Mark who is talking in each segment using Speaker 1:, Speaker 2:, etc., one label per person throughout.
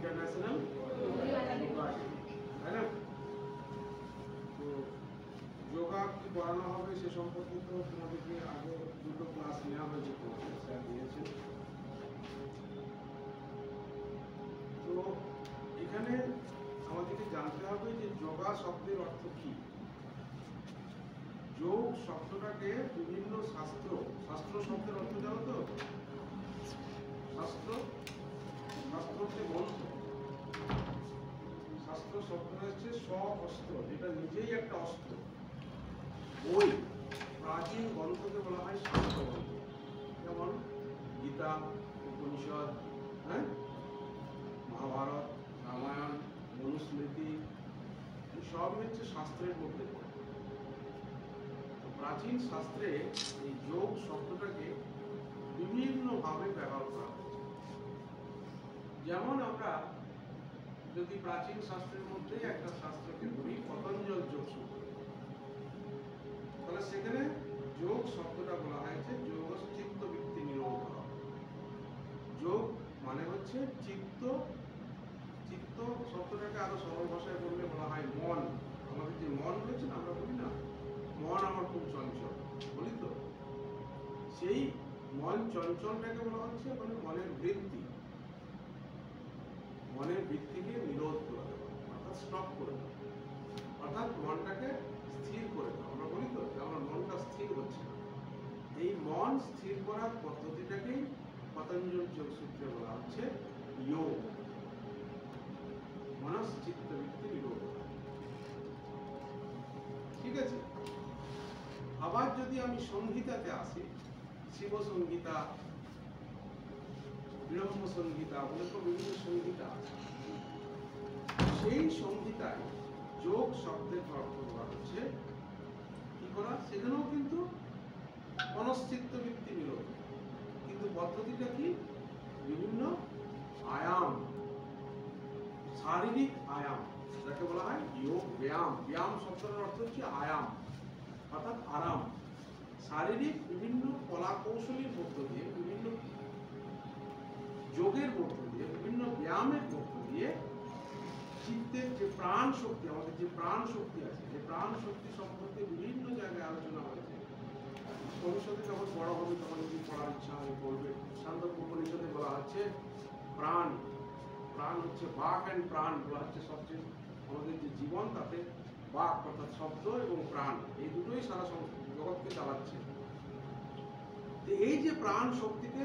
Speaker 1: International yoga day, है ना। तो योगा की পড়ানো হবে সে সম্পর্কিত তোমাদেরকে আগে দুটো ক্লাস নেওয়া হয়েছে, স্যার দিয়েছেন। তো এখানে আমাদেরকে জানতে হবে যে যোগা শব্দের অর্থ কি। যোগ শব্দটাকে বিভিন্ন শাস্ত্র শব্দের অর্থ জানো তো? শাস্ত্র হচ্ছে গ্রন্থ। শাস্ত্র শব্দ হচ্ছে অস্ত্র, যেটা নিজেই একটা অস্ত্র। ওই প্রাচীন গ্রন্থকে বলা হয় শাস্ত্র গ্রন্থ, যেমন গীতা, উপনিষদ, হ্যাঁ, মহাভারত, রামায়ণ, মনুস্মৃতি, সব হচ্ছে শাস্ত্রের মধ্যে পড়ে। প্রাচীন শাস্ত্রে এই যোগ শব্দটাকে বিভিন্নভাবে ব্যবহার করা হয়েছে। যেমন আমরা যদি প্রাচীন শাস্ত্রের মধ্যে একটা শাস্ত্রকে ধরি, পতঞ্জল যোগ সূত্র, তাহলে সেখানে যোগ শব্দটা বলা হয়েছে যোগ চিত্ত বৃত্তি নিরোধ। যোগ মানে হচ্ছে চিত্ত শব্দটাকে আরো সরল ভাষায় বললে বলা হয় মন। আমাদের যে মন রয়েছে না, আমরা বলি না মন আমার খুব চঞ্চল, বলি তো, সেই মন চঞ্চলটাকে বলা হচ্ছে মানে মনের বৃত্তি, মনের বৃত্তিকে নিরোধ করে দেওয়া, অর্থাৎ স্টপ করে দেওয়া, অর্থাৎ মনটাকে স্থির করে দেওয়া। আমরা বলি তো আমার মনটা স্থির হচ্ছে না, এই মন স্থির করার পদ্ধতিটাকেই পতঞ্জল যোগ সূত্রে বলা হচ্ছে যোগ, মনস চিত্ত বৃত্তি নিরোধ। ঠিক আছে। আবার যদি আমি সংহিতাতে আসি, শিব সংহিতা, ব্রহ্ম সংহিতা বলে তো বিভিন্ন সংহিতা আছে। সেই সংহিতায় যোগ শব্দের অর্থ করা হচ্ছে কি করা, সেখানেও কিন্তু মনশ্চিত্ত বৃত্তি নিরোধ, কিন্তু পদ্ধতিটা কি, বিভিন্ন আয়াম, শারীরিক আয়াম, যাকে বলা হয় যোগ ব্যায়াম। ব্যায়াম শব্দের অর্থ হচ্ছে আয়াম, অর্থাৎ আরাম। শারীরিক বিভিন্ন কলা কৌশলীর মধ্য দিয়ে, বিভিন্ন যোগের মধ্য দিয়ে, বিভিন্ন ব্যায়ামের মধ্য দিয়ে চিত্তের যে প্রাণ শক্তি, আমাদের যে প্রাণ শক্তি আছে, যে প্রাণ শক্তি সম্পর্কে বিভিন্ন জায়গায় আলোচনা হয়েছে। ভবিষ্যতে যখন বড় হবে তখন যদি পড়ার ইচ্ছা হয় পড়বে। ছান্দোক্য উপনিষদে বলা হচ্ছে প্রাণ হচ্ছে বাক অ্যান্ড প্রাণ বলা হচ্ছে। সবচেয়ে আমাদের যে জীবন তাতে বাক অর্থাৎ শব্দ এবং প্রাণ, এই দুটোই সারা জগৎকে চালাচ্ছে। এই যে প্রাণ শক্তিকে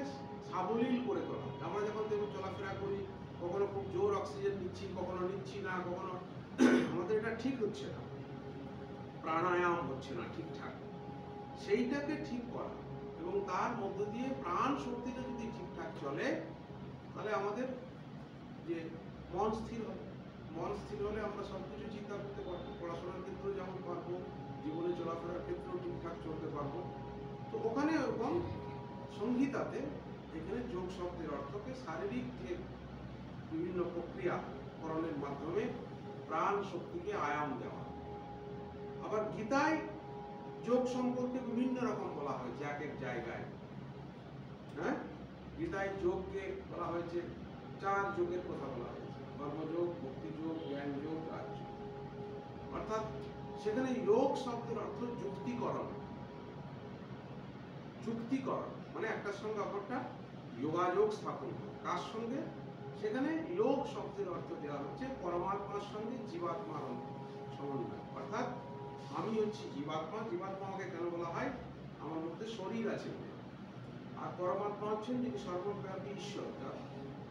Speaker 1: সাবলীল করে তোলা, আমরা যখন দেখুন চলাফেরা করি, কখনো খুব জোর অক্সিজেন নিচ্ছি, কখনো নিচ্ছি না, কখনো আমাদের এটা ঠিক হচ্ছে না, প্রাণায়াম হচ্ছে না ঠিকঠাক, সেইটাকে ঠিক করা এবং তার মধ্য দিয়ে প্রাণ শক্তিটা যদি ঠিকঠাক চলে, তাহলে আমাদের যে মন স্থির হবে। মন স্থির হলে আমরা সবকিছু চিন্তা করতে পারবো, পড়াশোনার ক্ষেত্রেও যেমন পারবো, জীবনে চলাফেরার ক্ষেত্রেও ঠিকঠাক চলতে পারবো। তো ওখানে এবং সংহিতাতে এখানে যোগ শব্দের অর্থকে শারীরিক যে বিভিন্ন প্রক্রিয়াকরণের মাধ্যমে প্রাণ শক্তিকে আয়াম দেওয়া। আবার গীতায় যোগ সম্পর্কে বিভিন্ন রকম বলা হয়েছে এক এক জায়গায়। হ্যাঁ, গীতায় যোগকে বলা হয়েছে 4 যোগের কথা বলা হয়েছে, কর্মযোগ, ভক্তিযোগ, জ্ঞান যোগ, রাজযোগ। অর্থাৎ সেখানে যোগ শব্দের অর্থ যুক্তিকরণ, মানে একটার সঙ্গে অপরটা যোগাযোগ স্থাপন। কার সঙ্গে? সেখানে যোগ শব্দের অর্থ দেওয়া হচ্ছে পরমাত্মার সঙ্গে জীবাত্মার সমন্বয়। অর্থাৎ আমি হচ্ছি জীবাত্মা, জীবাত্মাকে কেন বলা হয়, আমার মধ্যে শরীর আছে, আর পরমাত্মা হচ্ছেন যিনি সর্বব্যাপী ঈশ্বর, যার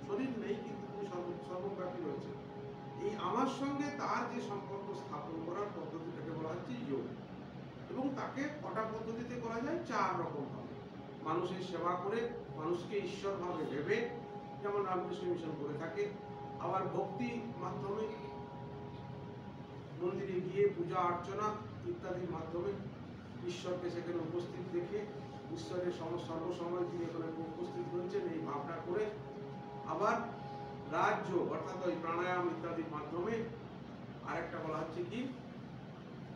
Speaker 1: শরীর নেই কিন্তু তিনি সর্বব্যাপী রয়েছে। এই আমার সঙ্গে তার যে সম্পর্ক স্থাপন করার পদ্ধতিটাকে বলা হচ্ছে যোগ। এবং তাকে কটা পদ্ধতিতে করা যায়? 4 রকম ভাবে। মানুষের সেবা করে, মানুষকে ঈশ্বর ভাবে ভেবে, যেমন রামকৃষ্ণ মিশন করে থাকে। আবার ভক্তি মাধ্যমে, মন্দিরে গিয়ে পূজা অর্চনা ইত্যাদির মাধ্যমে ঈশ্বরকে সেখানে উপস্থিত দেখে, ঈশ্বরের সর্বসময় তিনি এখানে উপস্থিত রয়েছেন এই ভাবনা করে। আবার রাজযোগ অর্থাৎ ওই প্রাণায়াম ইত্যাদির মাধ্যমে। আরেকটা বলা হচ্ছে কি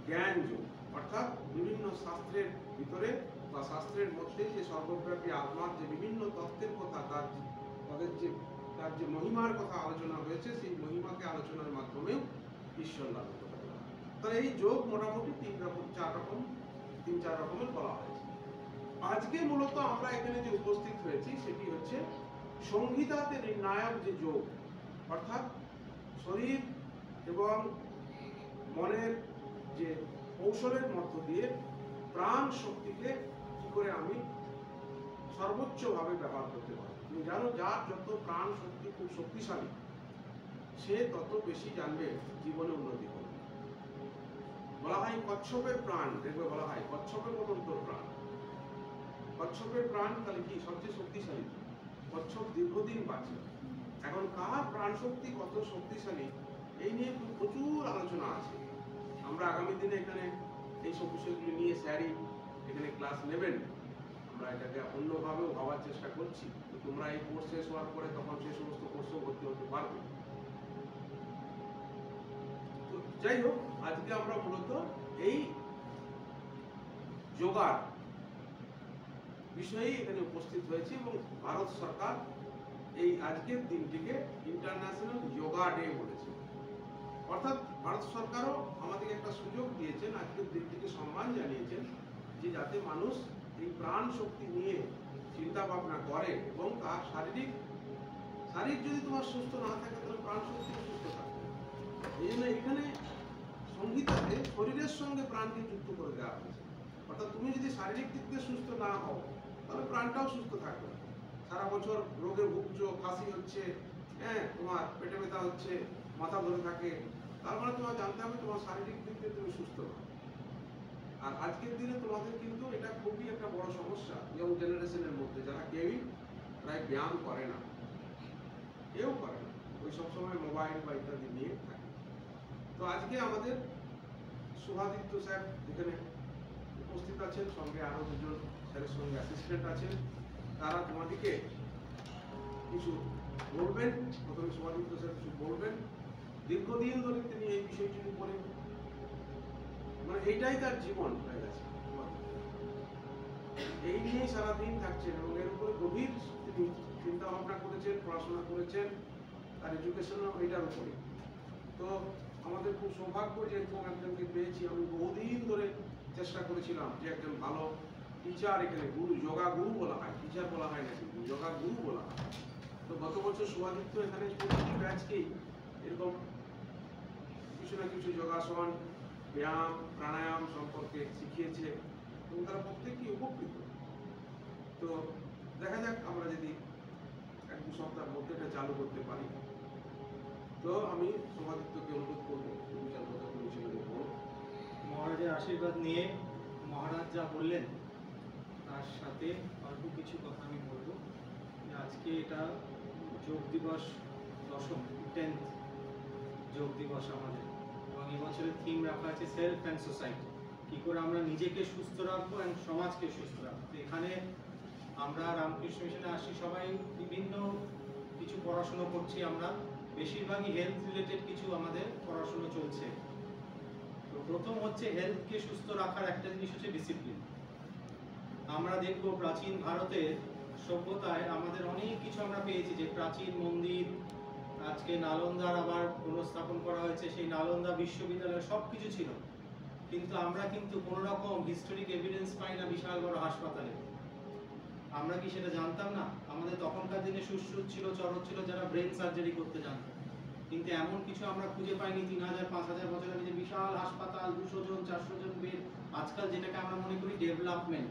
Speaker 1: জ্ঞান যোগ, অর্থাৎ বিভিন্ন শাস্ত্রের ভিতরে বা শাস্ত্রের মধ্যে যে সর্বব্যাপী আত্মার যে বিভিন্ন তত্ত্বের কথা, তার তার যে মহিমার কথা আলোচনা হয়েছে, সেই মহিমাকে আলোচনার মাধ্যমেও ঈশ্বর লাভ করতে পারে। তাহলে এই যোগ মোটামুটি তিন চার রকমের বলা হয়েছে। আজকে মূলত আমরা এখানে যে উপস্থিত হয়েছি সেটি হচ্ছে সংহিতাতে নির্ণায়ক যে যোগ, অর্থাৎ শরীর এবং মনের যে কৌশলের মধ্য দিয়ে প্রাণ শক্তিকে কি করে আমি সর্বোচ্চভাবে ব্যবহার করতে পারি। তুমি জানো, যার যত প্রাণ শক্তি খুব শক্তিশালী, সে তত বেশি জানবে জীবনে উন্নতি করবে। বলা হয় কচ্ছপের প্রাণ, দেখবে বলা হয় কচ্ছপের মতন তোর প্রাণ। কচ্ছপের প্রাণ তাহলে কি সবচেয়ে শক্তিশালী? কচ্ছপ দীর্ঘদিন বাঁচে। এখন কার প্রাণ শক্তি কত শক্তিশালী, এই নিয়ে প্রচুর আলোচনা আছে। আমরা আগামী দিনে এখানে এইসব বিষয়গুলি নিয়ে স্যারই এখানে ক্লাস নেবেন। আমরা এটাকে অন্যভাবেও ভাবার চেষ্টা করছি। তোমরা এই কোর্স শেষ হওয়ার পরে তখন সেই সমস্ত কোর্সও ভর্তি হতে পারবে। তো যাই হোক, আজকে আমরা মূলত এই যোগার বিষয়ে এখানে উপস্থিত হয়েছি এবং ভারত সরকার এই আজকের দিনটিকে ইন্টারন্যাশনাল যোগা ডে বলেছে। অর্থাৎ ভারত সরকারও আমাদেরকে একটা সুযোগ দিয়েছেন, আজকের দিনটিকে সম্মান জানিয়েছেন, যে যাতে মানুষ এই প্রাণ শক্তি নিয়ে চিন্তা ভাবনা করে এবং তার শারীরিক যদি তোমার সুস্থ না থাকে তাহলে প্রাণ শক্তি সুস্থ থাকবে। এই জন্য এখানে সংহিতাতে শরীরের সঙ্গে প্রাণকে যুক্ত করে দেওয়া হয়েছে। অর্থাৎ তুমি যদি শারীরিক দিক দিয়ে সুস্থ না হও তাহলে প্রাণটাও সুস্থ থাকবে। সারা বছর রোগে ভুগছো, কাশি হচ্ছে, তোমার পেটে ব্যথা হচ্ছে, মাথা ধরে থাকে, তার মানে তোমার জানতে হবে তোমার শারীরিক দিক দিয়ে তুমি সুস্থ না। আর আজকের দিনে তোমাদের কিন্তু এটা খুবই একটা বড় সমস্যা ইয়ং জেনারেশনের মধ্যে, যারা কেউই প্রায় ব্যায়াম করে না, কেউ করে না, ওই সবসময় মোবাইল বা ইত্যাদি নিয়ে থাকে। তো আজকে আমাদের শুভাদিত্য স্যার এখানে উপস্থিত আছেন, সঙ্গে আরো দুজন স্যারের সঙ্গে অ্যাসিস্ট্যান্ট আছেন। তারা তোমাদেরকে কিছু বলবেন। প্রথমে শুভাদিত্য স্যার কিছু বলবেন। দীর্ঘদিন ধরে তিনি এই বিষয়টির উপরে, মানে এইটাই তার জীবন হয়ে গেছে, এই নিয়েই সারাদিন থাকছেন এবং এর উপরে গভীর তিনি চিন্তা ভাবনা করেছেন, পড়াশোনা করেছেন, তার এডুকেশনও এইটার উপরে। তো আমাদের খুব সৌভাগ্য যে এরকম একজনকে পেয়েছি। আমি বহুদিন ধরে চেষ্টা করেছিলাম যে একজন ভালো টিচার, এখানে গুরু, যোগা গুরু বলা হয়, টিচার বলা হয় না, কিন্তু যোগা গুরু বলা হয়। তো গত বছর শুভাদিত্য এখানে প্রতিটি ব্যাচকেই এরকম কিছু না কিছু যোগাসন, ব্যায়াম, প্রাণায়াম সম্পর্কে শিখিয়েছে এবং তারা প্রত্যেকেই উপকৃত। তো দেখা যাক আমরা যদি এক দু সপ্তাহের মধ্যে এটা চালু করতে পারি। তো আমি শুভাদিত্যকে অনুরোধ করবো বিচার কথা পরিচালনা করবো।
Speaker 2: মহারাজের আশীর্বাদ নিয়ে মহারাজ যা বললেন তার সাথে অল্প কিছু কথা আমি বলবো। আজকে এটা যোগ দিবস 10th যোগ দিবস আমাদের, এবং এবছরের থিম রাখা আছে সেলফ অ্যান্ড সোসাইটি। কী করে আমরা নিজেকে সুস্থ রাখবো এবং সমাজকে সুস্থ রাখবো। তো এখানে আমরা রামকৃষ্ণ মিশনে আসি, সবাই বিভিন্ন কিছু পড়াশুনো করছি। আমরা বেশিরভাগই হেলথ রিলেটেড কিছু আমাদের পড়াশুনো চলছে। তো প্রথম হচ্ছে হেলথকে সুস্থ রাখার একটা জিনিস হচ্ছে ডিসিপ্লিন। আমরা দেখব প্রাচীন ভারতের সভ্যতায় আমাদের অনেক কিছু আমরা পেয়েছি, যে প্রাচীন মন্দির, আজকে নালন্দার আবার পুনঃস্থাপন করা হয়েছে, সেই নালন্দা বিশ্ববিদ্যালয় সব কিছু ছিল, কিন্তু আমরা কিন্তু কোনো রকম হিস্টোরিক এভিডেন্স পাই না বিশাল বড় হাসপাতালে। আমরা কি সেটা জানতাম না? আমাদের তখনকার দিনে সুশ্রুত ছিল, চরক ছিল, যারা ব্রেন সার্জারি করতে জানতো, কিন্তু এমন কিছু আমরা খুঁজে পাইনি 3000-5000 বছর আগে যে বিশাল হাসপাতাল, 200 জন 400 জন বেড। আজকাল যেটাকে আমরা মনে করি ডেভেলপমেন্ট,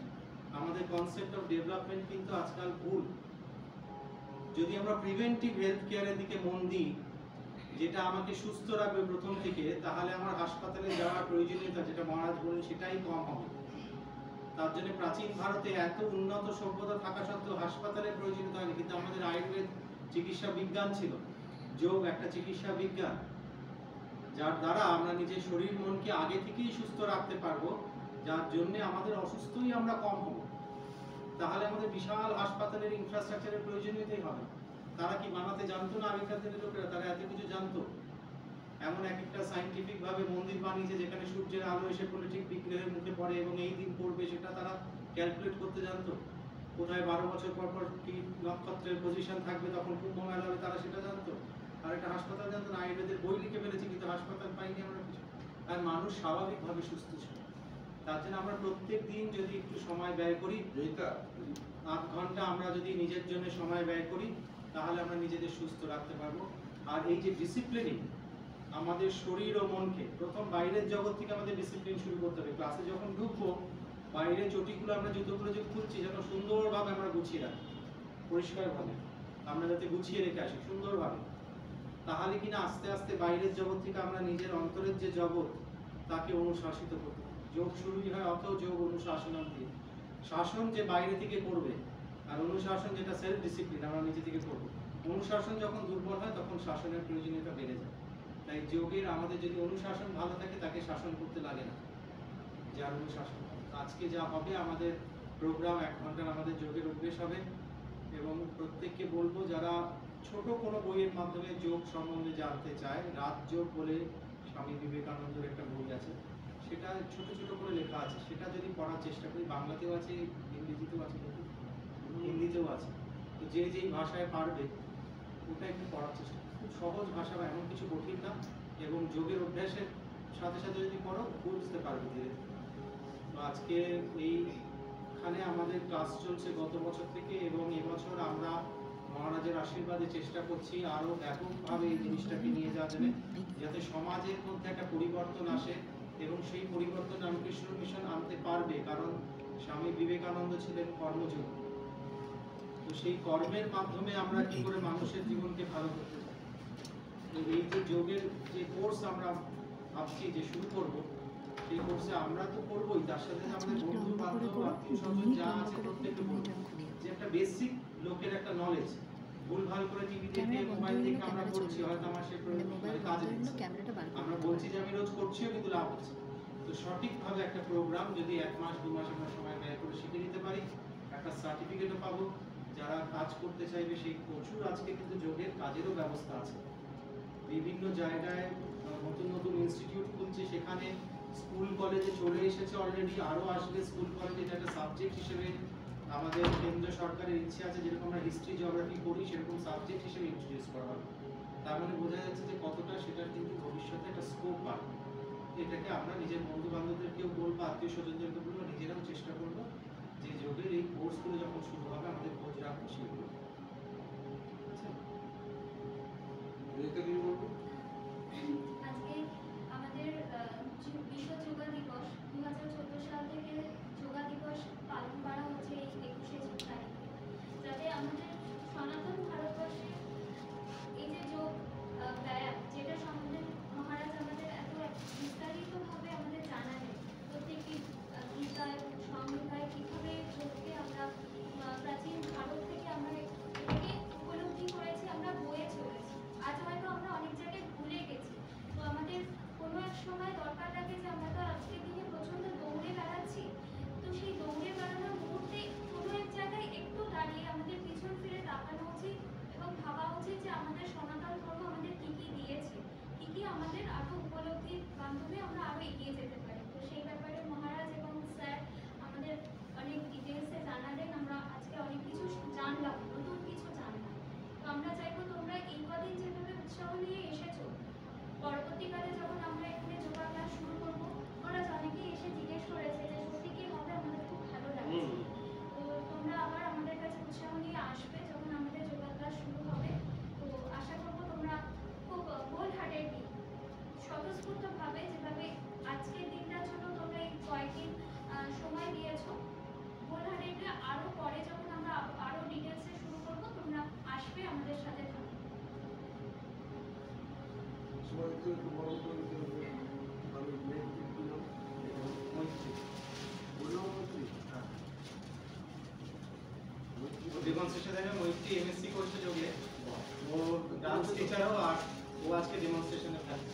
Speaker 2: আমাদের কনসেপ্ট অফ ডেভেলপমেন্ট কিন্তু আজকাল ভুল। যদি আমরা প্রিভেন্টিভ হেলথ কেয়ারের দিকে মন দিই, যেটা আমাকে সুস্থ রাখবে প্রথম থেকে, তাহলে আমার হাসপাতালে যাওয়ার প্রয়োজনীয়তা, যেটা মহারাজ বলেন, সেটাই কম হবে। তার জন্য প্রাচীন ভারতে এত উন্নত সভ্যতা থাকা সত্ত্বেও হাসপাতালের প্রয়োজনীয়তা হয়নি, কিন্তু আমাদের আয়ুর্বেদ চিকিৎসা বিজ্ঞান ছিল, যোগ একটা চিকিৎসা বিজ্ঞান, যার দ্বারা আমরা নিজের শরীর মনকে আগে থেকেই সুস্থ রাখতে পারবো, যার জন্য আমাদের অসুস্থই আমরা কম হব। তাহলে আমাদের বিশাল হাসপাতালের ইনফ্রাস্ট্রাকচারের প্রয়োজনীয়তাই হবে। তারা কি বানাতে জানতো না আগেকার দিনের লোকেরা? তারা এত কিছু জানতো। এমন এক একটা সায়েন্টিফিক ভাবে মন্দির বানিয়েছে যেখানে সূর্যের আলো এসে পড়লে ঠিক বিগ্রহের মুখে পড়ে এবং এই দিন পড়বে, সেটা তারা ক্যালকুলেট করতে জানতো। কোথায় 12 বছর পর পর কি নক্ষত্রের পজিশন থাকবে, তখন কুম্ভ মেলা হবে, তারা সেটা জানতো। আর একটা হাসপাতাল জানতো না, আয়ুর্বেদের বই লিখে ফেলেছি কিন্তু হাসপাতাল পাইনি আমরা কিছু। আর মানুষ স্বাভাবিকভাবে সুস্থ ছিল। তার জন্য আমরা প্রত্যেক দিন যদি একটু সময় ব্যয় করি, 8 ঘন্টা আমরা যদি নিজের জন্য সময় ব্যয় করি, তাহলে আমরা নিজেদের সুস্থ রাখতে পারবো। আর এই যে ডিসিপ্লিনিং, আমাদের শরীর ও মনকে প্রথম বাইরের জগৎ থেকে আমাদের ডিসিপ্লিন শুরু করতে হবে। ক্লাসে যখন ঢুকবো, বাইরের চটিগুলো আমরা জুতোগুলো যে খুলছি যেন সুন্দরভাবে আমরা গুছিয়ে রাখি, পরিষ্কারভাবে আমরা যাতে গুছিয়ে রেখে আসি সুন্দরভাবে। তাহলে কিনা আস্তে আস্তে বাইরের জগৎ থেকে আমরা নিজের অন্তরের যে জগৎ তাকে অনুশাসিত করতে পারি। যোগ শুরুই হয় অত যোগ অনুশাসন দিয়ে। শাসন যে বাইরে থেকে করবে, আর অনুশাসন যেটা সেলফ ডিসিপ্লিন আমরা নিজে থেকে করব। অনুশাসন যখন দুর্বল হয় তখন শাসনের প্রয়োজনীয়তা বেড়ে যায়। তাই যোগের আমাদের যদি অনুশাসন ভালো থাকে, তাকে শাসন করতে লাগে না, যার অনুশাসন। আজকে যা হবে আমাদের প্রোগ্রাম 1 ঘন্টার আমাদের যোগের অভ্যেস হবে, এবং প্রত্যেককে বলবো যারা ছোট কোনো বইয়ের মাধ্যমে যোগ সম্বন্ধে জানতে চায়, রাজযোগ বলে স্বামী বিবেকানন্দের একটা বই আছে, সেটা ছোট ছোট করে লেখা আছে, সেটা যদি পড়ার চেষ্টা করি, বাংলাতেও আছে, ইংরেজিতেও আছে, হিন্দিতেও আছে, তো যে যেই ভাষায় পারবে ওটা একটু পড়ার চেষ্টা করি। খুব সহজ ভাষা, বা এমন কিছু কঠিন না, এবং যোগের অভ্যাসের সাথে সাথে যদি পড়ো বুঝতে পারবে ধীরে ধীরে। তো আজকে এইখানে আমাদের ক্লাস চলছে গত বছর থেকে, এবং এবছর আমরা মহারাজের আশীর্বাদে চেষ্টা করছি আরো ব্যাপকভাবে এই জিনিসটাকে নিয়ে যাওয়া যাবে, যাতে সমাজের মধ্যে একটা পরিবর্তন আসে, এবং সেই পরিবর্তন রামকৃষ্ণ মিশন আনতে পারবে। কারণ স্বামী বিবেকানন্দ ছিলেন কর্মযোগী, তো সেই কর্মের মাধ্যমে আমরা কি করে মানুষের জীবনকে ভালো করতে পারি। তো এই যে যোগের যে কোর্স আমরা ভাবছি যে শুরু করব, সেই কোর্সে আমরা তো করবোই, তার সাথে আমাদের বন্ধু বান্ধব আত্মীয় স্বজন যা আছে প্রত্যেককে বলবো যে একটা বেসিক লোকের একটা নলেজ। ভুলভাল করে টিভি দেখে মোবাইল দেখে আমরা করছি, হয়তো আমার সে কাজে দিচ্ছে, আমরা বলছি যে আমি রোজ করছিও কিন্তু লাভ হচ্ছে। তো সঠিকভাবে একটা প্রোগ্রাম যদি 1 মাস 2 মাস আমরা সময় ব্যয় করে শিখে নিতে পারি, একটা সার্টিফিকেটও পাবো। যারা কাজ করতে চাইবে সেই প্রচুর আজকে কিন্তু যোগের কাজেরও ব্যবস্থা আছে, বিভিন্ন জায়গায় নতুন নতুন ইনস্টিটিউট খুলছে, সেখানে স্কুল কলেজে চলে এসেছে অলরেডি, আরো আসবে স্কুল কলেজে, এটা একটা সাবজেক্ট হিসেবে আমাদের কেন্দ্র সরকারের ইচ্ছে আছে, যেরকম আমরা হিস্ট্রি জিওগ্রাফি করি সেরকম সাবজেক্ট হিসেবে ইন্ট্রোডিউস করা হবে। তার মানে বোঝা যাচ্ছে যে কতটা সেটার কিন্তু ভবিষ্যতে একটা স্কোপ পাবে। এটাকে আমরা নিজের বন্ধু বান্ধবদেরকেও বলবো, আত্মীয় স্বজনদেরকে বলবো, নিজেরাও চেষ্টা করবো যে যোগের এই কোর্সগুলো যখন শুরু হবে আমাদের খোঁজ রাখবো সেগুলো।
Speaker 3: আজকে আমাদের বিশ্ব যোগা দিবস 2014 সাল থেকে যোগা দিবস পালন করা হচ্ছে এই 21শে জুন তারিখে, যাতে আমাদের সনাতন ভারতবর্ষে এই যে যোগ ব্যায়াম, যেটা সম্বন্ধে মহারাজ আমাদের এত বিস্তারিতভাবে আমাদের জানালেন, প্রত্যেকটি গীতায় সংহিতায় কিভাবে যোগকে আমরা প্রাচীন ভারত থেকে আমরা এটাকে উপলব্ধি করেছি, আমরা বয়ে চলেছি। আজ হয়তো আমরা অনেক জায়গায় ভুলে গেছি, তো আমাদের কোনো এক সময় দরকার লাগে যে আমরা তো আজকের দিনে প্রচন্ড দৌড়ে বেড়াচ্ছি, তো সেই দৌড়ে বেড়ানোর মুহূর্তে কোনো এক জায়গায় একটু দাঁড়িয়ে আমাদের পিছন ফিরে তাকানো উচিত, এবং ভাবা উচিত যে আমাদের সনাতন ধর্ম আমাদের কি কি দিয়েছে, কি কি আমাদের আরো উপলব্ধির মাধ্যমে আমরা আরো এগিয়ে যেতে পারি। তো সেই ব্যাপারে মহারাজ এবং স্যার আমাদের অনেক ডিটেলসে জানালেন, আমরা আজকে অনেক কিছু জানলাম, নতুন কিছু জানলাম। তো আমরা চাইবো তোমরা এই কদিন যেভাবে উৎসাহ নিয়ে এসেছো, পরবর্তীকালে যখন আমরা এখানে যোগা ক্লাস শুরু করবো, ওরা অনেকেই এসে জিজ্ঞেস করেছে যে সত্যি কি হবে, আমাদের খুব ভালো লাগছে। তো তোমরা আবার আমাদের কাছে উৎসাহ নিয়ে আসবে যখন আমাদের যোগা ক্লাস শুরু হবে। তো আশা করবো তোমরা খুব হোল হার্টেডলি, স্বতঃস্ফূর্তভাবে, যেভাবে আজকের দিনটার জন্য তোমরা এই কয়েকদিন সময় দিয়েছো, হোল হার্টেডলি আরো পরে যখন আমরা আরো ডিটেলসে শুরু করবো, তোমরা আসবে, আমাদের সাথে থাকবে।
Speaker 2: ডেমনস্ট্রেশন দেবে, মৈত্রী এমএসসি করছে যোগে, ও ডান্স টিচারও, আর ও আজকে ডেমনস্ট্রেশনে থাকবে।